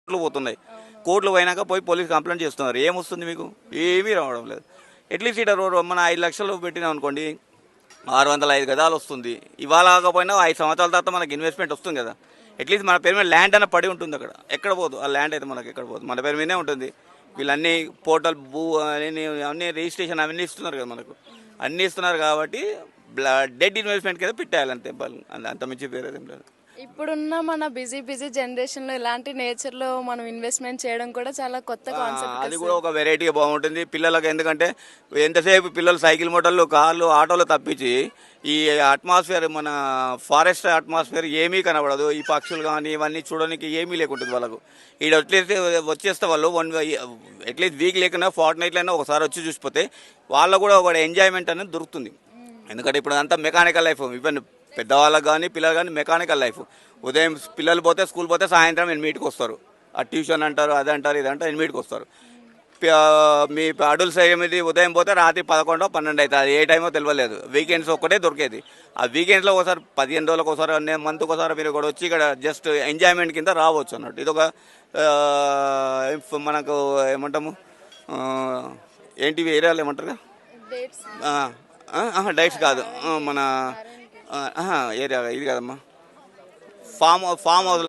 కోట్లు పోతున్నాయి. కోట్లు పోయినాక పోయి పోలీస్ కంప్లైంట్ చేస్తున్నారు. ఏమొస్తుంది మీకు? ఏమీ రావడం లేదు. అట్లీస్ట్ ఇక్కడ మన 5 లక్షలు పెట్టినాం అనుకోండి, 605 గదాలు వస్తుంది. ఇవాళ కాకపోయినా 5 సంవత్సరాల తర్వాత మనకి ఇన్వెస్ట్మెంట్ వస్తుంది కదా. అట్లీస్ట్ మన పేరు మీద ల్యాండ్ అన్న పడి ఉంటుంది అక్కడ. ఎక్కడ పోదు ఆ ల్యాండ్ అయితే, మనకి ఎక్కడ పోదు, మన పేరు మీదే ఉంటుంది. వీళ్ళన్నీ పోర్టల్ అన్నీ రిజిస్ట్రేషన్ అవన్నీ ఇస్తున్నారు కదా మనకు. అన్నీ ఇస్తున్నారు కాబట్టి డెడ్ ఇన్వెస్ట్మెంట్ కింద పెట్టేయాలి అంతే. అంత మించి పేరు ఏం లేదు. ఇప్పుడున్న మన బిజీ జనరేషన్లో ఇలాంటి నేచర్లో మనం ఇన్వెస్ట్మెంట్ చేయడం కూడా చాలా కొత్త కాన్సెప్ట్. అది కూడా ఒక వెరైటీగా బాగుంటుంది పిల్లలకు. ఎందుకంటే ఎంతసేపు పిల్లలు సైకిల్ మోటార్లు కార్లు ఆటోలు తప్పించి ఈ అట్మాస్ఫియర్, మన ఫారెస్ట్ అట్మాస్ఫియర్ ఏమీ కనబడదు. ఈ పక్షులు కానీ ఇవన్నీ చూడడానికి ఏమీ లేకుంటుంది వాళ్ళకు. ఈడ అట్లీస్ట్ వచ్చేస్తే వాళ్ళు అట్లీస్ట్ వీక్ లేకుండా ఫార్ట్ నైట్లైనా ఒకసారి వచ్చి చూసిపోతే వాళ్ళకు కూడా ఒక ఎంజాయ్మెంట్ అనేది దొరుకుతుంది. ఎందుకంటే ఇప్పుడు అంతా మెకానికల్ లైఫ్. ఈవెన్ పెద్దవాళ్ళకి కానీ పిల్లలు కానీ మెకానికల్ లైఫ్. ఉదయం పిల్లలు పోతే స్కూల్ పోతే సాయంత్రం 8కి వస్తారు. ఆ ట్యూషన్ అంటారు, అది అంటారు, ఇది అంటారు, 8కి వస్తారు. మీ అడల్ట్స్ ఏమిది ఉదయం పోతే రాత్రి 11, 12 అవుతుంది. ఏ టైమో తెలియలేదు. వీకెండ్స్ ఒక్కటే దొరికేది. ఆ వీకెండ్స్లో ఒకసారి 15 రోజులకు ఒకసారి, మంత్కి ఒకసారి మీరు కూడా వచ్చి ఇక్కడ జస్ట్ ఎంజాయ్మెంట్ కింద రావచ్చు అన్నట్టు. ఇది ఒక మనకు ఏమంటాము, ఏంటివి ఏరియాలు ఏమంటారు, డైట్స్ కాదు, మన ఏరియా ఇది కదమ్మా, ఫామ్ హౌస్